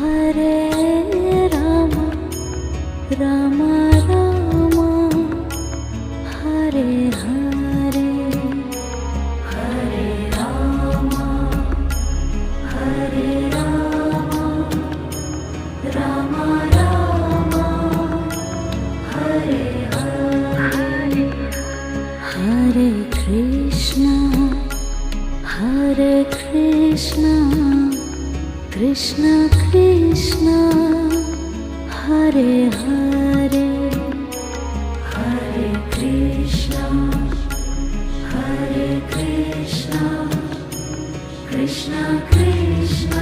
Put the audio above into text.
Hare Rama Rama Rama Hare Hare Hare Rama Hare Rama Rama Rama Hare Hare Hare Krishna Krishna Krishna Hare Hare Hare Krishna Krishna Krishna